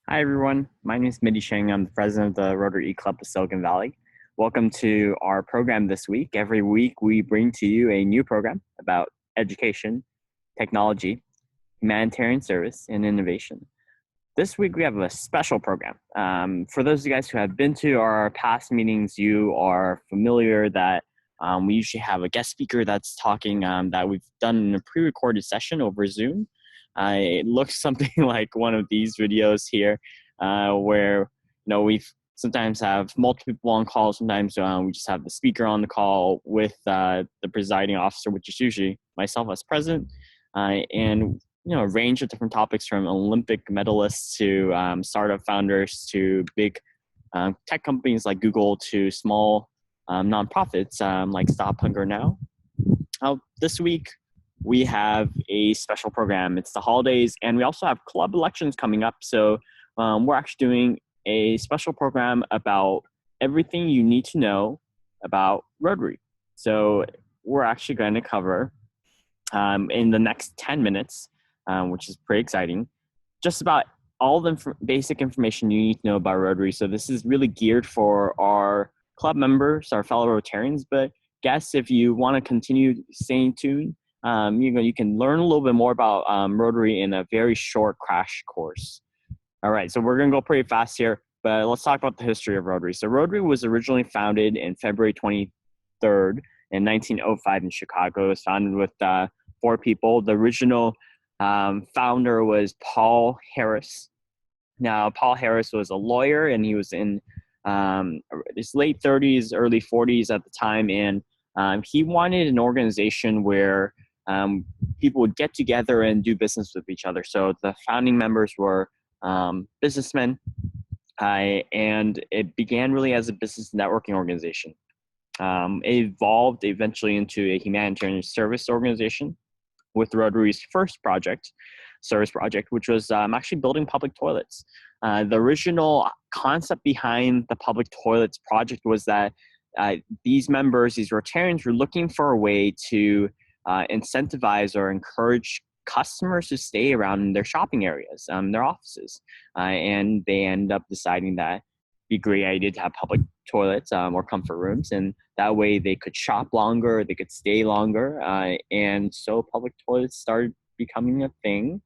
Hi, everyone. My name is Midi Sheng. I'm the president of the Rotary eClub of Silicon Valley. Welcome to our program this week. Every week, we bring to you a new program about education, technology, humanitarian service, and innovation. This week, we have a special program. For those of you guys who have been to our past meetings, you are familiar that we usually have a guest speaker that's talking that we've done in a pre-recorded session over Zoom. It looks something like one of these videos here, where we've sometimes have multiple people on call. Sometimes we just have the speaker on the call with the presiding officer, which is usually myself as president, and a range of different topics from Olympic medalists to startup founders to big tech companies like Google to small nonprofits like Stop Hunger Now. This week, we have a special program. It's the holidays, and we also have club elections coming up. So we're actually doing a special program about everything you need to know about Rotary. So we're actually going to cover in the next 10 minutes, which is pretty exciting, just about all the basic information you need to know about Rotary. So this is really geared for our club members, our fellow Rotarians, but guess if you want to continue staying tuned, you can learn a little bit more about Rotary in a very short crash course. All right, so we're going to go pretty fast here, but let's talk about the history of Rotary. So Rotary was originally founded in February 23rd in 1905 in Chicago. It was founded with 4 people. The original founder was Paul Harris. Now, Paul Harris was a lawyer, and he was in his late 30s, early 40s at the time, and he wanted an organization where people would get together and do business with each other. So the founding members were businessmen, and it began really as a business networking organization. It evolved eventually into a humanitarian service organization with Rotary's first service project, which was actually building public toilets. The original concept behind the public toilets project was that these Rotarians were looking for a way to incentivize or encourage customers to stay around in their shopping areas, their offices. And they end up deciding that it'd be a great idea to have public toilets or comfort rooms. And that way they could shop longer, they could stay longer. And so public toilets started becoming a thing.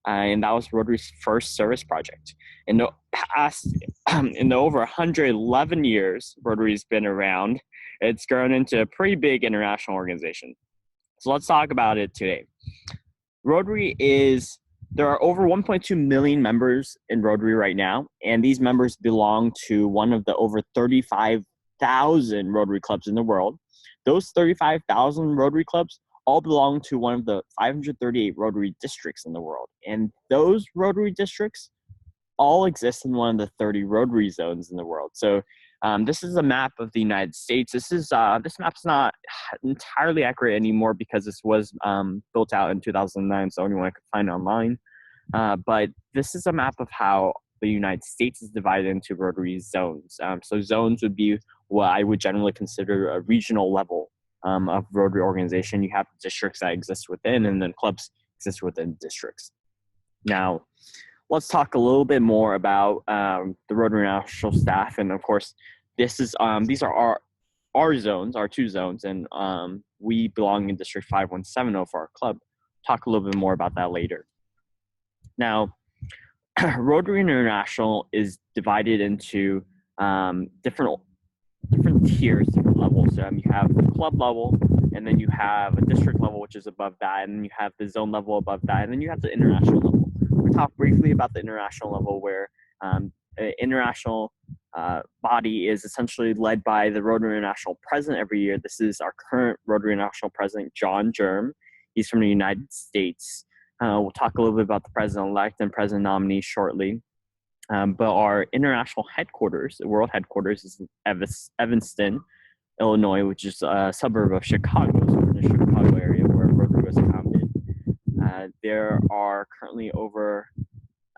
And that was Rotary's first service project. In the over 111 years Rotary's been around, it's grown into a pretty big international organization. So let's talk about it today. There are over 1.2 million members in Rotary right now, and these members belong to one of the over 35,000 Rotary clubs in the world. Those 35,000 Rotary clubs all belong to one of the 538 Rotary districts in the world. And those Rotary districts all exist in one of the 30 Rotary zones in the world. So this is a map of the United States. This map's not entirely accurate anymore because this was built out in 2009, so anyone could find it online. But this is a map of how the United States is divided into Rotary zones. So zones would be what I would generally consider a regional level of Rotary organization. You have districts that exist within, and then clubs exist within districts. Now, let's talk a little bit more about the Rotary National staff. And of course, these are our zones, our 2 zones, and we belong in District 5170 for our club. Talk a little bit more about that later. Now, Rotary International is divided into different tiers, different levels. You have the club level, and then you have a district level, which is above that, and then you have the zone level above that, and then you have the international level. We'll talk briefly about the international level, where an international body is essentially led by the Rotary International president every year. This is our current Rotary International president, John Germ. He's from the United States. We'll talk a little bit about the president-elect and president nominee shortly. But our international headquarters, the world headquarters, is in Evanston, Illinois, which is a suburb of Chicago, so in the Chicago area where Rotary was founded. There are currently over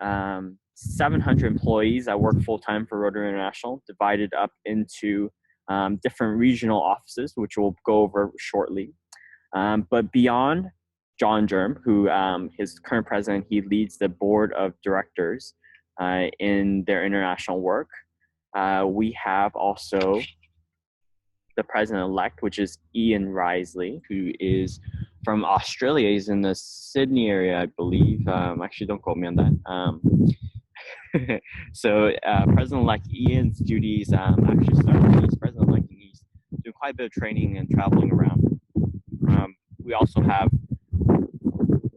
700 employees that work full-time for Rotary International, divided up into different regional offices, which we'll go over shortly. But beyond John Germ, who his current president, he leads the board of directors in their international work. We have also the president-elect, which is Ian Risley, who is from Australia. He's in the Sydney area, I believe. Actually, don't quote me on that. So President-elect Ian's duties actually start when he's president-elect, and he's doing quite a bit of training and traveling around. We also have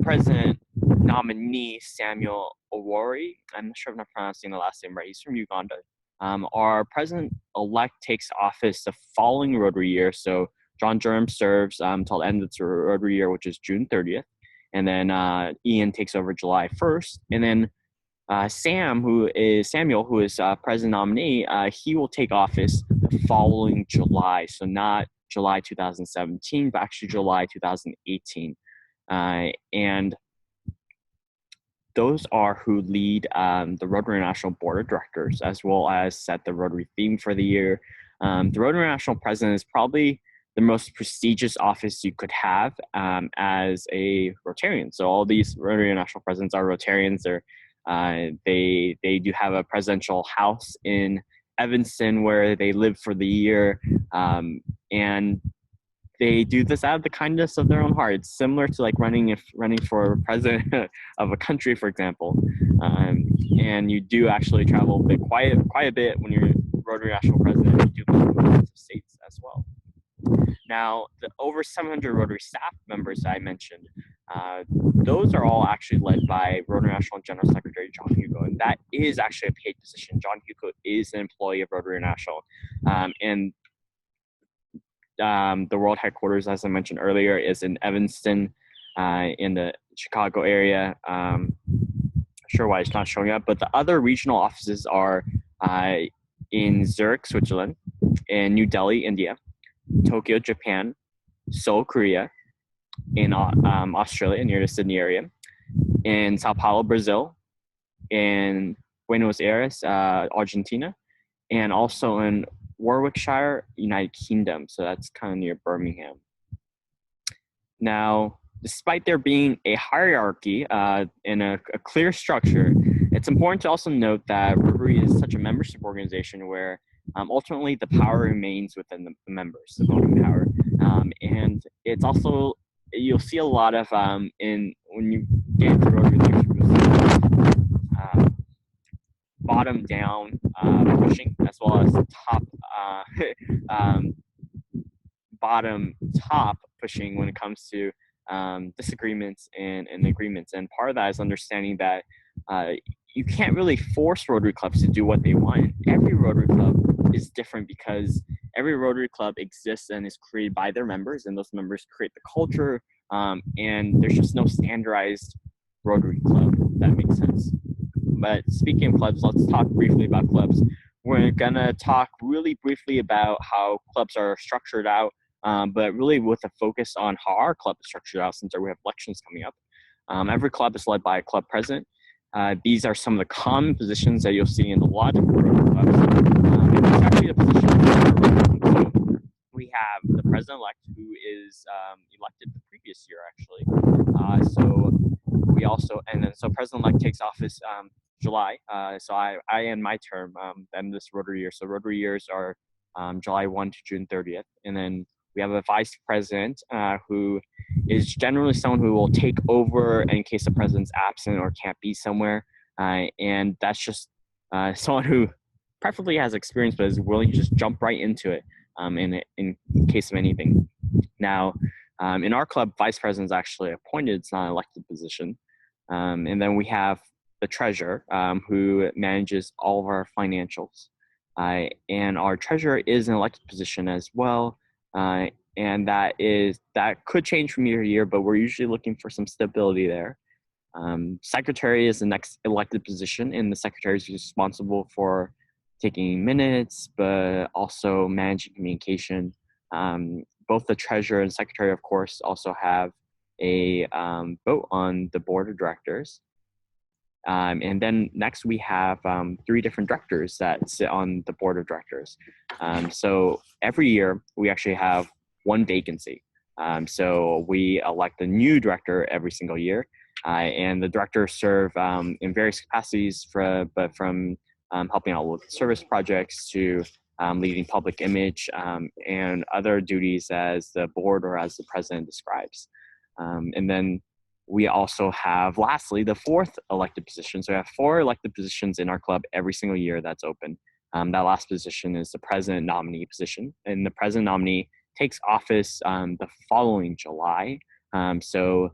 President nominee Samuel Owori. I'm not sure if I'm pronouncing the last name right. He's from Uganda. Our president-elect takes office the following Rotary year. So John Durham serves until the end of the Rotary year, which is June 30th. And then Ian takes over July 1st. And then Samuel, who is president nominee, he will take office the following July. So not July 2017, but actually July 2018. And those are who lead the Rotary National Board of Directors, as well as set the Rotary theme for the year. The Rotary National President is probably the most prestigious office you could have as a Rotarian. So all these Rotary National Presidents are Rotarians. They do have a presidential house in Evanston where they live for the year, and they do this out of the kindness of their own heart. It's similar to like running for president of a country, for example. And you do actually travel quite a bit when you're Rotary National President. You do go to lots of states as well. Now, the over 700 Rotary staff members I mentioned, those are all actually led by Rotary National General Secretary John Hugo, and that is actually a paid position. John Hugo is an employee of Rotary National, and the world headquarters, as I mentioned earlier, is in Evanston, in the Chicago area. Not sure why it's not showing up, but the other regional offices are in Zurich, Switzerland, in New Delhi, India, Tokyo, Japan, Seoul, Korea, in Australia, near the Sydney area, in Sao Paulo, Brazil, in Buenos Aires, Argentina, and also in Warwickshire, United Kingdom. So that's kind of near Birmingham. Now, despite there being a hierarchy and a clear structure, it's important to also note that Rotary is such a membership organization where ultimately the power remains within the members, the voting power. And it's also, you'll see a lot of, when you get into Rotary leadership, you'll see bottom down pushing, as well as top bottom top pushing when it comes to disagreements and agreements. And part of that is understanding that you can't really force Rotary clubs to do what they want. Every Rotary club is different because every Rotary club exists and is created by their members, and those members create the culture, and there's just no standardized Rotary club, if that makes sense. But speaking of clubs, let's talk briefly about clubs. We're going to talk really briefly about how clubs are structured out, but really with a focus on how our club is structured out since we have elections coming up. Every club is led by a club president. These are some of the common positions that you'll see in a lot of Rotary clubs. And it's actually the position so we have the president-elect, who is elected the previous year, actually. So we also, and then so president-elect takes office July. So I end my term end this Rotary year. So Rotary years are July 1 to June 30th. And then we have a vice president who is generally someone who will take over in case the president's absent or can't be somewhere. And that's just someone who preferably has experience, but is willing to just jump right into it in case of anything. Now, in our club, vice president is actually appointed. It's not an elected position. And then we have the treasurer, who manages all of our financials. And our treasurer is an elected position as well. And that could change from year to year, but we're usually looking for some stability there. Secretary is the next elected position, and the secretary is responsible for taking minutes, but also managing communication. Both the treasurer and secretary, of course, also have a vote on the board of directors. And then next we have 3 different directors that sit on the board of directors. So every year we actually have one vacancy. So we elect a new director every single year. And the directors serve in various capacities, but from helping out with service projects to leading public image and other duties as the board or as the president describes. And then we also have, lastly, the fourth elected position. So we have 4 elected positions in our club every single year that's open. That last position is the president nominee position. And the president nominee takes office the following July. So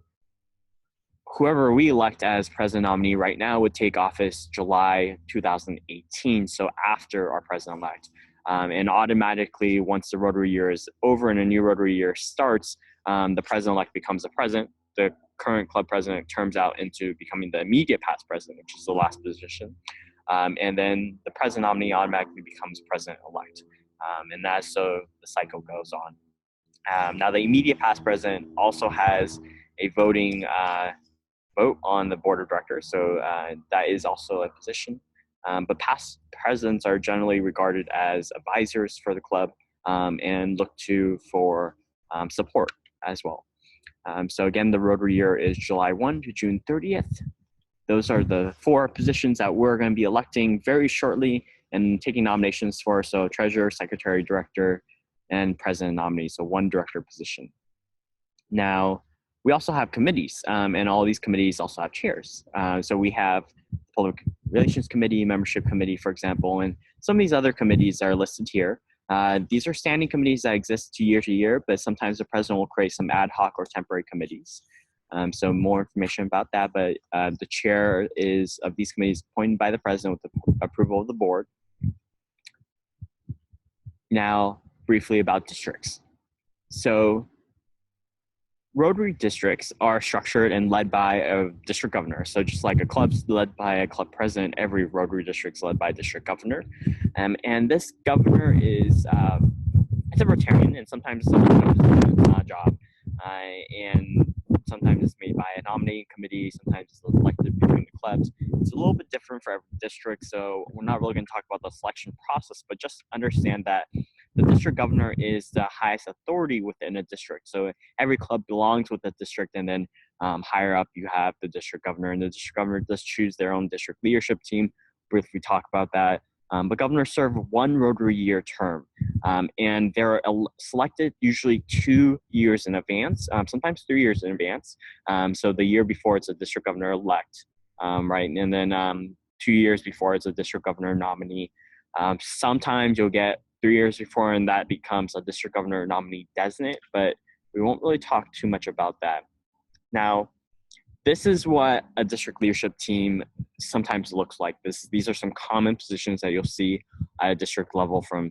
whoever we elect as president nominee right now would take office July 2018, so after our president-elect. And automatically, once the Rotary year is over and a new Rotary year starts, the president-elect becomes the president. The current club president terms out into becoming the immediate past president, which is the last position. And then the president nominee automatically becomes president-elect. And that's so the cycle goes on. Now, the immediate past president also has a voting vote on the board of directors, so that is also a position. But past presidents are generally regarded as advisors for the club and look to for support as well. So again, the Rotary year is July 1 to June 30th. Those are the 4 positions that we're going to be electing very shortly and taking nominations for. So treasurer, secretary, director, and president nominee. So 1 director position. Now, we also have committees, and all these committees also have chairs. So we have the Public Relations Committee, Membership Committee, for example, and some of these other committees are listed here. These are standing committees that exist year to year, but sometimes the president will create some ad hoc or temporary committees. So more information about that, but the chair of these committees appointed by the president with the approval of the board. Now, briefly about districts. So Rotary districts are structured and led by a district governor. So just like a club's led by a club president, every Rotary district's led by a district governor. And this governor is it's a Rotarian, and sometimes someone knows the job. And sometimes it's made by a nominating committee, sometimes it's elected between the clubs. It's a little bit different for every district, so we're not really going to talk about the selection process, but just understand that the district governor is the highest authority within a district. So every club belongs with the district, and then higher up you have the district governor, and the district governor does choose their own district leadership team. Briefly talk about that. But governors serve 1 Rotary year term, and they're selected usually 2 years in advance, sometimes 3 years in advance. So the year before it's a district governor elect, right? And then 2 years before it's a district governor nominee. Sometimes you'll get 3 years before, and that becomes a district governor nominee designate, but we won't really talk too much about that. Now, this is what a district leadership team sometimes looks like. These are some common positions that you'll see at a district level, from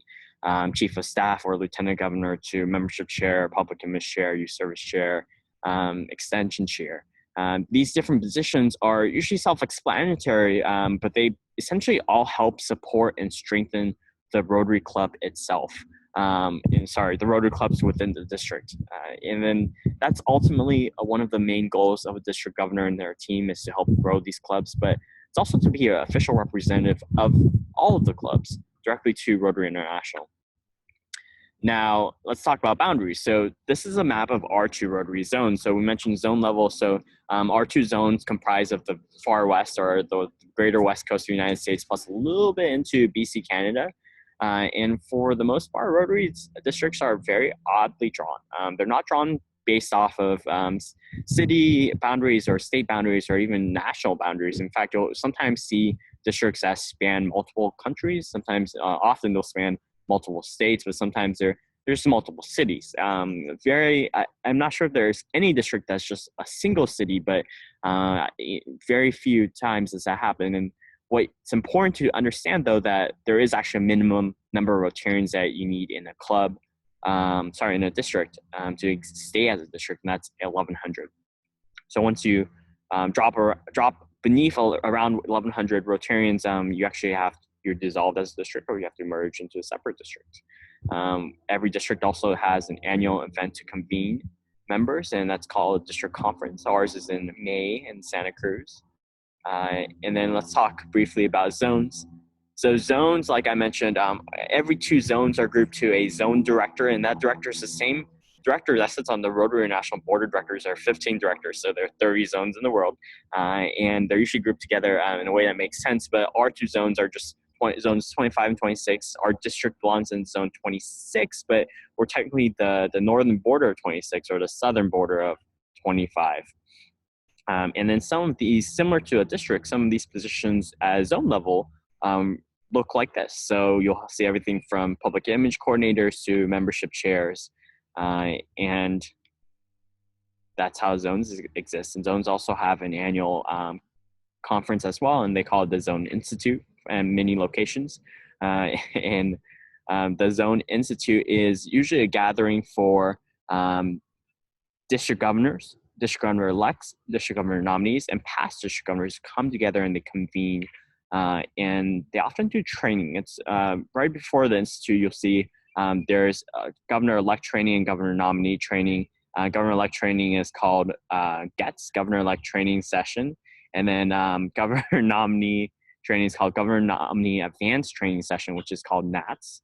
chief of staff or lieutenant governor to membership chair, public image chair, youth service chair, extension chair. These different positions are usually self-explanatory, but they essentially all help support and strengthen the Rotary Club itself. The Rotary clubs within the district. And then that's ultimately one of the main goals of a district governor and their team, is to help grow these clubs, but it's also to be an official representative of all of the clubs directly to Rotary International. Now, let's talk about boundaries. So this is a map of our 2 Rotary zones. So we mentioned zone level. So our 2 zones comprise of the far west, or the greater west coast of the United States, plus a little bit into BC, Canada. And for the most part, Rotary districts are very oddly drawn. They're not drawn based off of city boundaries or state boundaries or even national boundaries. In fact, you'll sometimes see districts that span multiple countries. Sometimes, often they'll span multiple states, but sometimes there's multiple cities. I'm not sure if there's any district that's just a single city, but very few times does that happen. And what's important to understand, though, that there is actually a minimum number of Rotarians that you need in a club, in a district, to stay as a district, and that's 1,100. So once you drop beneath around 1,100 Rotarians, you're dissolved as a district, or you have to merge into a separate district. Every district also has an annual event to convene members, and that's called a district conference. Ours is in May in Santa Cruz. And then let's talk briefly about zones. So zones, like I mentioned, every 2 zones are grouped to a zone director, and that director is the same director that sits on the Rotary National Board of Directors are 15 directors, so there are 30 zones in the world, and they're usually grouped together in a way that makes sense. But our two zones are just zones 25 and 26. Our district belongs in zone 26, but we're technically the northern border of 26 or the southern border of 25. And then some of these, similar to a district, some of these positions at zone level look like this. So you'll see everything from public image coordinators to membership chairs. And that's how zones exist. And zones also have an annual conference as well, and they call it the Zone Institute, and many locations. And the Zone Institute is usually a gathering for district governors, district governor elects, district governor nominees, and past district governors come together and they convene, and they often do training. It's right before the institute. You'll see there's governor-elect training and governor-nominee training. Governor-elect training is called GETS, governor-elect training session, and then governor-nominee training is called governor-nominee advanced training session, which is called NATS.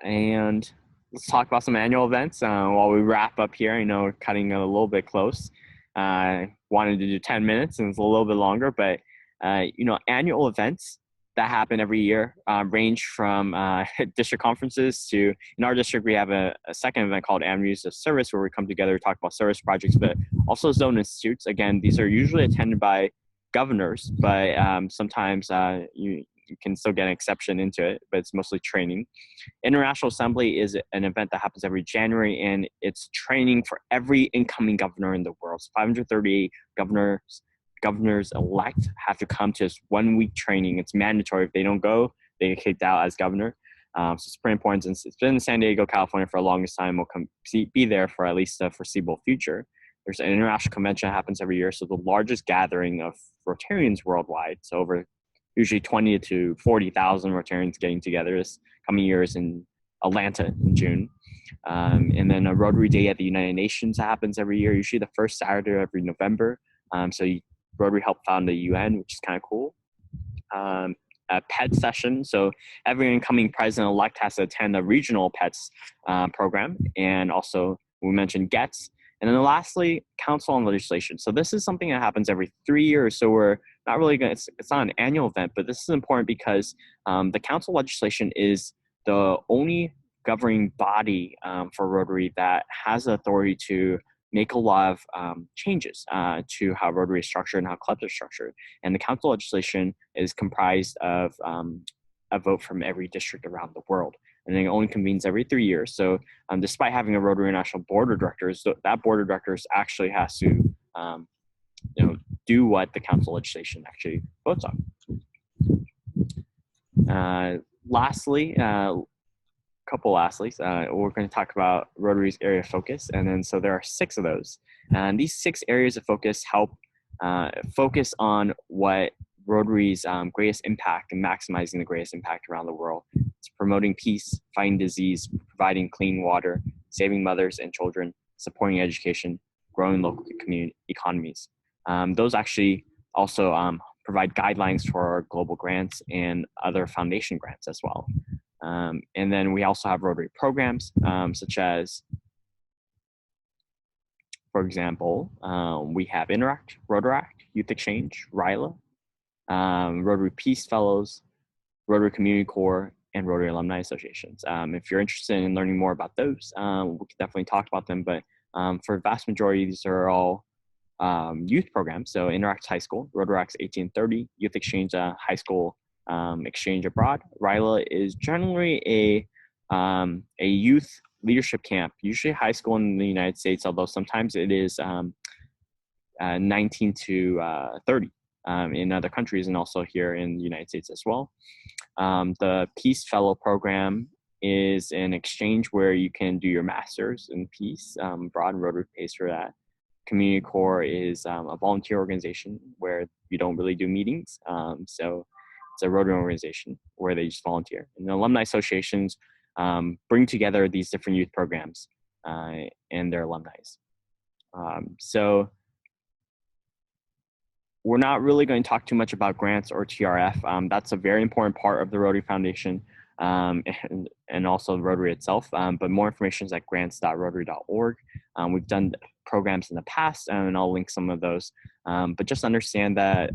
And let's talk about some annual events while we wrap up here. I know we're cutting a little bit close. Wanted to do 10 minutes and it's a little bit longer, but annual events that happen every year range from district conferences to, in our district, we have a second event called Avenues of Service where we come together to talk about service projects, but also zone institutes. Again, these are usually attended by governors, but sometimes you can still get an exception into it, but it's mostly training. International Assembly is an event that happens every January, and it's training for every incoming governor in the world. So 538 governors-elect have to come to this one-week training. It's mandatory. If they don't go, they get kicked out as governor. So it's pretty important. Since it's been in San Diego, California for the longest time, we'll be there for at least the foreseeable future. There's an international convention that happens every year, so the largest gathering of Rotarians worldwide. So over usually 20 to 40,000 Rotarians getting together this coming years in Atlanta in June. And then a Rotary Day at the United Nations happens every year, usually the first Saturday of every November. Rotary helped found the UN, which is kind of cool. A PET session. So every incoming president-elect has to attend a regional PETS program. And also we mentioned GETS. And then lastly, council on legislation. So this is something that happens every 3 years. So we're not really going to, it's not an annual event, but this is important because the council legislation is the only governing body for Rotary that has the authority to make a lot of changes to how Rotary is structured and how clubs are structured. And the council legislation is comprised of a vote from every district around the world. And it only convenes every 3 years. So despite having a Rotary National Board of Directors, that Board of Directors actually has to do what the council legislation actually votes on. Lastly, we're going to talk about Rotary's area of focus. And then so there are 6 of those. And these 6 areas of focus help focus on what Rotary's greatest impact and maximizing the greatest impact around the world. It's promoting peace, fighting disease, providing clean water, saving mothers and children, supporting education, growing local community economies. Those actually also provide guidelines for our global grants and other foundation grants as well. And then we also have Rotary programs, such as, for example, we have Interact, Rotaract, Youth Exchange, RILA, Rotary Peace Fellows, Rotary Community Corps, and Rotary Alumni Associations. If you're interested in learning more about those, we could definitely talk about them. But for the vast majority, these are all youth programs. So Interact High School, Rotaract's 1830, Youth Exchange High School exchange abroad. RILA is generally a youth leadership camp, usually high school in the United States, although sometimes it is 19 to 30 in other countries and also here in the United States as well. The Peace Fellow program is an exchange where you can do your master's in peace abroad, and Rotary pays for that. Community Corps is a volunteer organization where you don't really do meetings. So it's a Rotary organization where they just volunteer. And the alumni associations bring together these different youth programs and their alumni. So we're not really going to talk too much about grants or TRF. That's a very important part of the Rotary Foundation. and also Rotary itself. But more information is at grants.rotary.org. We've done programs in the past, and I'll link some of those. But just understand that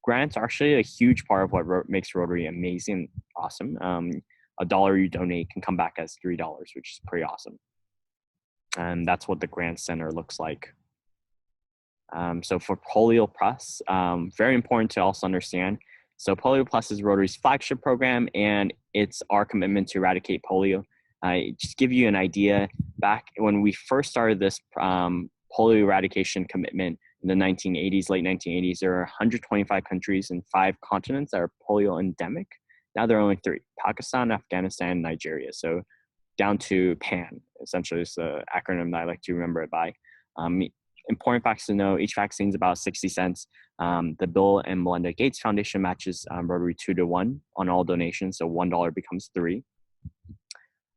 grants are actually a huge part of what makes Rotary amazing, awesome. $1 you donate can come back as $3, which is pretty awesome. And that's what the Grant Center looks like. So for Polio Plus, very important to also understand. So Polio Plus is Rotary's flagship program, and it's our commitment to eradicate polio. Just give you an idea, back when we first started this polio eradication commitment in the 1980s, late 1980s, there are 125 countries and 5 continents that are polio endemic. Now there are only 3, Pakistan, Afghanistan, and Nigeria. So down to PAN, essentially is the acronym that I like to remember it by. Important facts to know, each vaccine is about 60 cents. The Bill and Melinda Gates Foundation matches Rotary 2-to-1 on all donations, so $1 becomes 3.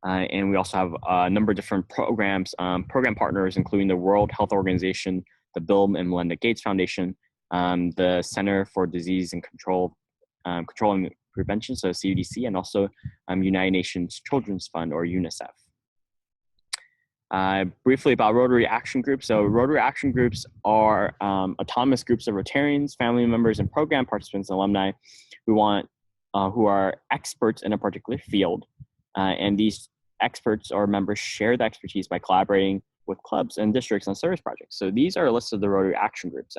And we also have a number of different programs, program partners, including the World Health Organization, the Bill and Melinda Gates Foundation, the Center for Disease and Control and Prevention, so CDC, and also United Nations Children's Fund, or UNICEF. Briefly about Rotary Action Groups. So Rotary Action Groups are autonomous groups of Rotarians, family members, and program participants and alumni who are experts in a particular field. And these experts or members share the expertise by collaborating with clubs and districts on service projects. So these are a list of the Rotary Action Groups.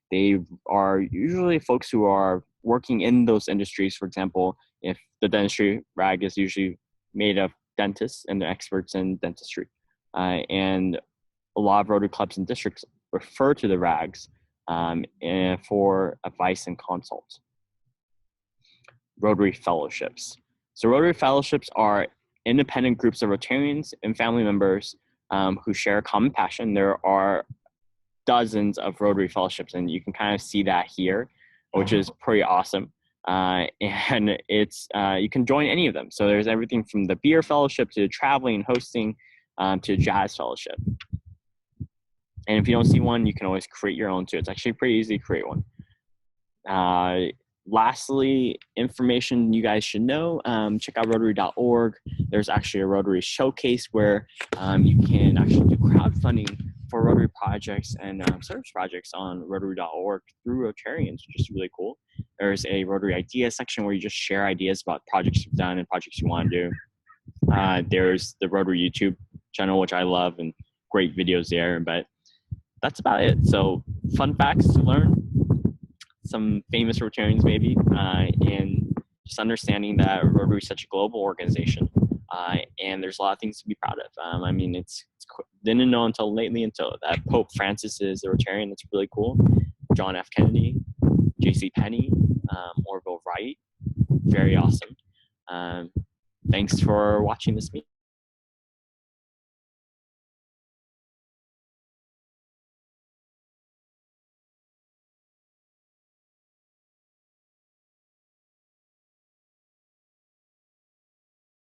They are usually folks who are working in those industries. For example, if the dentistry rag is usually made of dentists and experts in dentistry. And a lot of Rotary clubs and districts refer to the rags for advice and consult. Rotary Fellowships. So Rotary Fellowships are independent groups of Rotarians and family members who share a common passion. There are dozens of Rotary Fellowships, and you can kind of see that here, which is pretty awesome. And it's you can join any of them. So there's everything from the beer fellowship to traveling and hosting to jazz fellowship. And if you don't see one, you can always create your own too. It's actually pretty easy to create one. Lastly, information you guys should know, check out Rotary.org. There's actually a Rotary showcase where you can actually do crowdfunding for Rotary projects and service projects on Rotary.org through Rotarians, which is really cool. There's a Rotary Ideas section where you just share ideas about projects you've done and projects you want to do. There's the Rotary YouTube channel, which I love, and great videos there, but that's about it. So fun facts to learn, some famous Rotarians maybe, and just understanding that Rotary is such a global organization, and there's a lot of things to be proud of. I mean, it's didn't know until lately until that Pope Francis is a Rotarian. That's really cool. John F. Kennedy, J.C. Penney, Orville Wright, very awesome. Thanks for watching this meeting.